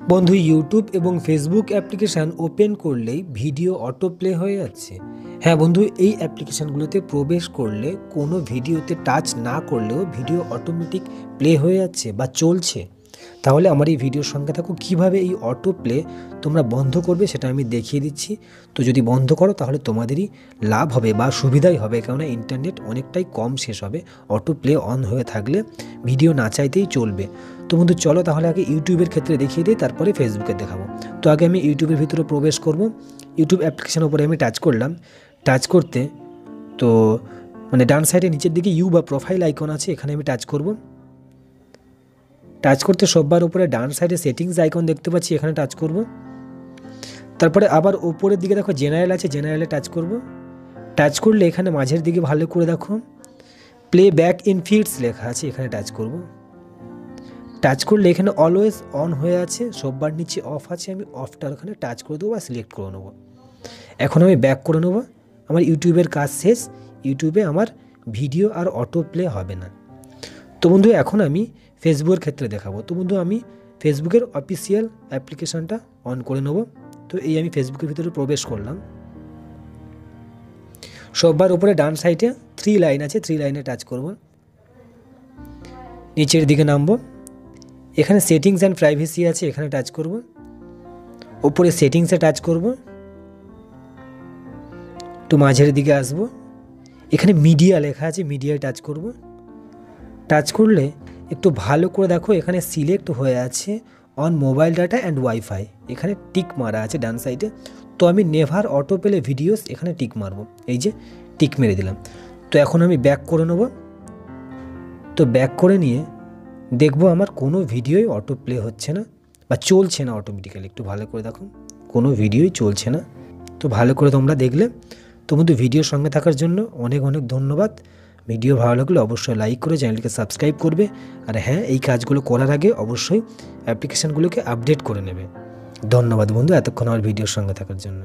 বন্ধু ইউটিউব এবং Facebook application open করলেই ভিডিও অটো প্লে হয়ে যাচ্ছে। হ্যাঁ বন্ধু, এই অ্যাপ্লিকেশানগুলোতে প্রবেশ করলে কোনো ভিডিওতে টাচ না করলেও ভিডিও অটোমেটিক প্লে হয়ে যাচ্ছে বা চলছে। তাহলে আমার এই ভিডিওর সঙ্গে থাকো, কীভাবে এই অটো প্লে তোমরা বন্ধ করবে সেটা আমি দেখিয়ে দিচ্ছি। তো যদি বন্ধ করো তাহলে তোমাদেরই লাভ হবে বা সুবিধাই হবে, কেননা ইন্টারনেট অনেকটাই কম শেষ হবে অটো প্লে অন হয়ে থাকলে, ভিডিও না চাইতেই চলবে। তো বন্ধু চলো তাহলে আগে ইউটিউবের ক্ষেত্রে দেখিয়ে দিই, তারপরে ফেসবুকে দেখাবো। তো আগে আমি ইউটিউবের ভিতরে প্রবেশ করব। ইউটিউব অ্যাপ্লিকেশানের উপরে আমি টাচ করলাম। টাচ করতে তো মানে ডান সাইডে নিচের দিকে ইউ বা প্রোফাইল আইকন আছে, এখানে আমি টাচ করব। টাচ করতে সববার উপরে ডান সাইডে সেটিংস আইকন দেখতে পাচ্ছি, এখানে টাচ করব। তারপরে আবার উপরের দিকে দেখো জেনারেল আছে, জেনারেলে টাচ করব। টাচ করলে এখানে মাঝের দিকে ভালো করে দেখো প্লে ব্যাক ইন ফিডস লেখা আছে, এখানে টাচ করব। টাচ করলে এখানে অলওয়েজ অন হয়ে আছে, সববার নিচে অফ আছে, আমি অফটার ওখানে টাচ করে দেবো বা সিলেক্ট করে নেবো। এখন আমি ব্যাক করে নেবো। আমার ইউটিউবের কাজ শেষ। ইউটিউবে আমার ভিডিও আর অটো প্লে হবে না। তো বন্ধু এখন আমি ফেসবুকের ক্ষেত্রে দেখাবো। তো বন্ধু আমি ফেসবুকের অফিসিয়াল অ্যাপ্লিকেশানটা অন করে নেব। তো এই আমি ফেসবুকের ভিতরে প্রবেশ করলাম। সববার উপরে ডান সাইডে 3 লাইন আছে, 3 লাইনে টাচ করব। নিচের দিকে নামবো, এখানে সেটিংস অ্যান্ড প্রাইভেসি আছে, এখানে টাচ করব। ওপরে সেটিংসে টাচ করব, একটু মাঝের দিকে আসব, এখানে মিডিয়া লেখা আছে, মিডিয়ায় টাচ করব। টাচ করলে একটু ভালো করে দেখো এখানে সিলেক্ট হয়ে আছে on mobile data and wifi, এখানে টিক মারা আছে ডান সাইডে। তো আমি নেভার অটো প্লে ভিডিওস এখানে টিক মারবো, এই যে টিক মেরে দিলাম। তো এখন আমি ব্যাক করে নেব। তো ব্যাক করে নিয়ে দেখবো আমার কোনো ভিডিওই অটো প্লে হচ্ছে না বা চলছে না অটোমেটিক্যালি। একটু ভালো করে দেখো কোনো ভিডিওই চলছে না। তো ভালো করে তোমরা দেখলে। তো বন্ধু ভিডিওর সঙ্গে থাকার জন্য অনেক অনেক ধন্যবাদ। ভিডিও ভালো লাগলে অবশ্যই লাইক করে চ্যানেলটিকে সাবস্ক্রাইব করবে। আর হ্যাঁ, এই কাজগুলো করার আগে অবশ্যই অ্যাপ্লিকেশানগুলোকে আপডেট করে নেবে। ধন্যবাদ বন্ধু এতক্ষণ আমার ভিডিওর সঙ্গে থাকার জন্য।